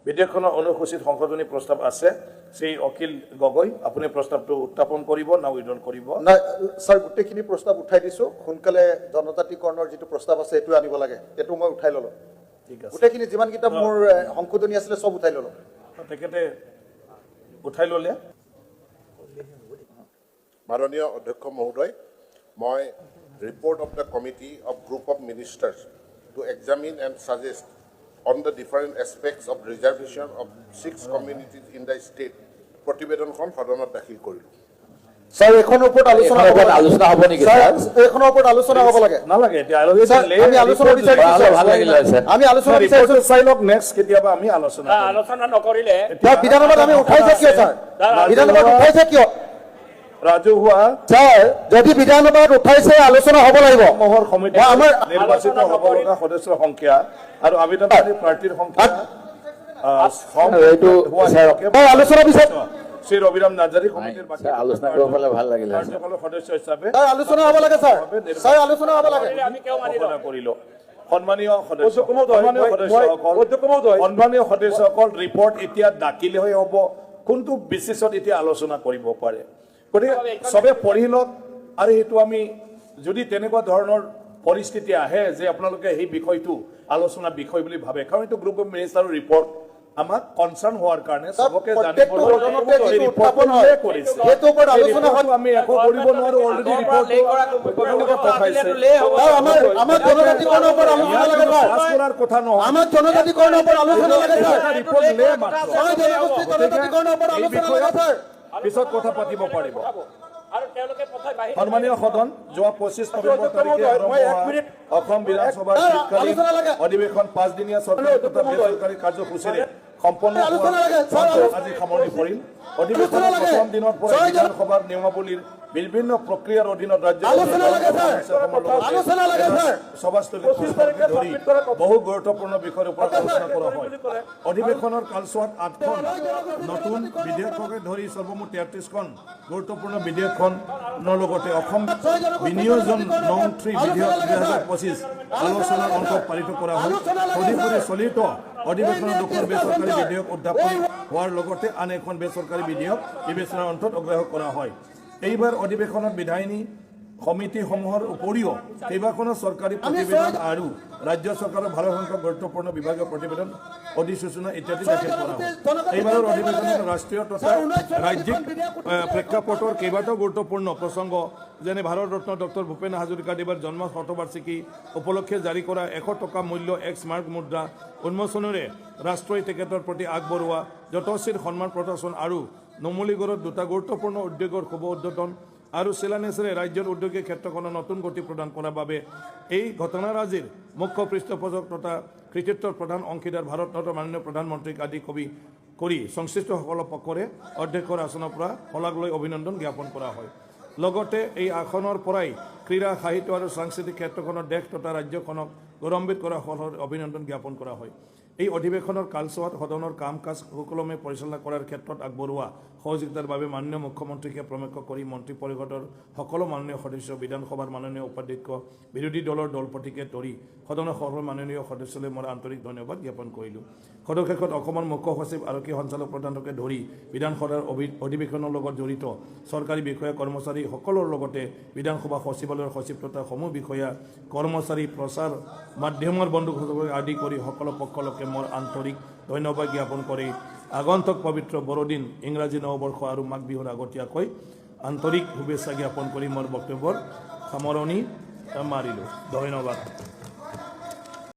বিধেয়কখনৰ অনুসূচিত সংশোধনী প্ৰস্তাৱ আছে সেই অখিল গগৈ আপুনি প্ৰস্তাৱটো উত্থাপন কৰিব না উইড্ৰল কৰিব না স্যাৰ গোটেইখিনি প্ৰস্তাৱ উঠাই দিছো সোনকালে জনজাতিকৰণৰ যেটো প্ৰস্তাৱ আছে এটো আনিব লাগে এটো মই উঠাই ললো ঠিক আছে গোটেইখিনি যিমান কিটা মোৰ সংশোধনী আছিল সব উঠাই ললো তেখেতে উঠাই ললে মাননীয় অধ্যক্ষ মহোদয় মই report of the committee of group of ministers to examine and suggest on the different aspects of reservation of 6 communities in the state প্ৰতিবেদনখন সদনত দাখিল কৰিলো স্যাৰ এখনৰ ওপৰত আলোচনা হ'ব নেকি স্যাৰ এখনৰ ওপৰত আলোচনা হ'ব লাগে নালাগে এতিয়া আমি আলোচনা বিচাৰিছো ভাল লাগিলে স্যাৰ আমি আলোচনা বিচাৰিছো চাইলক নেক্সট কেতিয়াবা আমি আলোচনা নকৰিলে বিধানসভাত আমি উঠাইছে কিয় স্যাৰ বিধানসভাত উঠাইছে কিয় ৰাজহুৱা স্যাৰ যদি বিধানসভাত উঠাইছে আলোচনা হ'ব লাগিব মহৰ সমিতি আমাৰ নিৰ্বাচিত হ'ব লগা সদস্যৰ সংখ্যা আৰু আবেদনকাৰী প্ৰাৰ্থীৰ সংখ্যা এইটো আলোচনা বিচাৰ শ্ৰী ৰবিৰাম নাৰ্জাৰী কমিটিৰ বাকী আলোচনা কৰিব পালে ভাল লাগিলে কাৰ্যকলৰ সদস্য হিচাপে আলোচনা হ'ব লাগে স্যাৰ স্যাৰ আলোচনা হ'ব লাগে আমি কেও মানি লওঁ কৰিলো সন্মানীয় সদস্যসকল ৰিপৰ্ট এতিয়া দাখিল হৈ হ'ব কোনটো বিশেষত এতিয়া আলোচনা কৰিব পাৰে গতিকে সবে পঢ়ি লওক আৰু এইটো আমি যদি তেনেকুৱা ধৰণৰ পৰিস্থিতি আহে যে আপোনালোকে এই বিষয়টো আলোচনা বিষয় বুলি ভাবে কাৰণ এইটো গ্ৰুপ অফ মিনিষ্টাৰৰ ৰিপৰ্ট আমাক কনসাৰ্ন হওয়াৰ কাৰণে সবকে জানিব আমি একো কৰিব নোৱাৰো অলৰেডি ৰিপৰ্ট আমাৰ জনজাতিকৰণৰ ওপৰত আলোচনা লাগে কৰাৰ কথা নহয় আমাৰ জনজাতিকৰণৰ ওপৰত আলোচনা লাগে ৰিপৰ্ট লে মাত্ৰ জনজাতিকৰণৰ ওপৰত আলোচনা লাগে স্যাৰ পিছত কথা পাতিব পাৰিব আৰু তেওঁলোকে পথাই বাহিৰ সন্মানীয় সদন যোৱা 25 নৱেম্বৰ তাৰিখে আৰম্ভ হোৱা অসম বিধানসভাৰ শীতকালীন অধিৱেশন 5 দিনীয়া চৰকাৰী তথা বেচৰকাৰী কাৰ্যসূচীৰে সম্পন্ন আজি সামৰণি পৰিল অধিৱেশনৰ প্ৰথম দিনৰ পৰা বিধানসভাৰ নিয়মাৱলীৰ বিভিন্ন প্ৰক্ৰিয়াৰ অধীনত সভাস্থলীত ধৰি বহু গুৰুত্বপূৰ্ণ বিষয়ৰ ওপৰত আলোচনা কৰা হয় অধিৱেশনৰ কালছোৱাত 8খন নতুন বিধেয়ককে ধৰি সৰ্বমুঠ 33খন গুৰুত্বপূৰ্ণ বিধেয়কখনৰ লগতে অসম বিনিয়োজন নং 3 বিধেয়ক 2025 আলোচনাৰ অন্তত পালিত কৰা হয় তদুপৰি চলিত অধিৱেশনৰ দুখন বেচৰকাৰী বিধেয়ক উত্থাপন হোৱাৰ লগতে আন এখন বেচৰকাৰী বিধেয়ক বিবেচনাৰ অন্তত অগ্ৰাহ্য কৰা হয় এইবাৰ অধিৱেশনত বিধায়িনী সমিতিসমূহৰ উপৰিও কেইবাখনো চৰকাৰী প্ৰতিবেদন আৰু ৰাজ্য চৰকাৰৰ ভালেসংখ্যক গুৰুত্বপূৰ্ণ বিভাগীয় প্ৰতিবেদন অধিসূচনা ইত্যাদি দাখিল কৰা হয় এইবাৰৰ অধিৱেশনত ৰাষ্ট্ৰীয় তথা ৰাজ্যিক প্ৰেক্ষাপটৰ কেইবাটাও গুৰুত্বপূৰ্ণ প্ৰসংগ যেনে ভাৰত ৰত্ন ডক্টৰ ভূপেন হাজৰিকা দেৱৰ জন্ম শতবাৰ্ষিকী উপলক্ষে জাৰি কৰা 100 টকা মূল্য এক স্মাৰক মুদ্ৰা উন্মোচনেৰে ৰাষ্ট্ৰই তেখেতৰ প্ৰতি আগবঢ়োৱা যথোচিত সন্মান প্ৰদৰ্শন আৰু নুমলীগড়ত দুটা গুৰুত্বপূৰ্ণ উদ্যোগৰ শুভ উদ্বোধন আৰু শিলান্যাসেৰে ৰাজ্যৰ উদ্যোগিক ক্ষেত্ৰখনত নতুন গতি প্ৰদান কৰাৰ বাবে এই ঘটনাৰাজিৰ মুখ্য পৃষ্ঠপোষক তথা কৃতিত্বৰ প্ৰধান অংশীদাৰ ভাৰতৰত্ন মাননীয় প্ৰধানমন্ত্ৰীক আদি কৰি সংশ্লিষ্টসকলৰ পক্ষৰে অধ্যক্ষৰ আসনৰ পৰা শলাগ লৈ অভিনন্দন জ্ঞাপন কৰা হয় লগতে এই আসনৰ পৰাই ক্ৰীড়া সাহিত্য আৰু সাংস্কৃতিক ক্ষেত্ৰখনৰ দেশ তথা ৰাজ্যখনক গৌৰৱান্বিত কৰাৰ অভিনন্দন জ্ঞাপন কৰা হয় এই অধিৱেশনৰ কালছোৱাত সদনৰ কাম কাজ সুকলমে পৰিচালনা কৰাৰ ক্ষেত্ৰত আগবঢ়োৱা সহযোগিতাৰ বাবে মাননীয় মুখ্যমন্ত্ৰীকে প্ৰমুখ্য কৰি মন্ত্ৰী পৰিষদৰ সকলো মাননীয় সদস্য বিধানসভাৰ মাননীয় উপাধ্যক্ষ বিৰোধী দলৰ দলপতিকে ধৰি সদনৰ সকলো মাননীয় সদস্যলৈ মই আন্তৰিক ধন্যবাদ জ্ঞাপন কৰিলোঁ সদশেষত অসমৰ মুখ্য সচিব আৰক্ষী সঞ্চালক প্ৰধানকে ধৰি বিধানসভাৰ অধিৱেশনৰ লগত জড়িত চৰকাৰী বিষয়া কৰ্মচাৰী সকলৰ লগতে বিধানসভা সচিবালয়ৰ সচিব তথা সমূহ বিষয়া কৰ্মচাৰী প্ৰচাৰ মাধ্যমৰ বন্ধুসকল আদি কৰি সকলো পক্ষলৈকে মোৰ আন্তৰিক ধন্যবাদ জ্ঞাপন কৰি আগন্তুক পবিত্ৰ বৰদিন ইংৰাজী নৱবৰ্ষ আৰু মাঘ বিহুৰ আগতীয়াকৈ আন্তৰিক শুভেচ্ছা জ্ঞাপন কৰি মোৰ বক্তব্যৰ সামৰণি মাৰিলোঁ ধন্যবাদ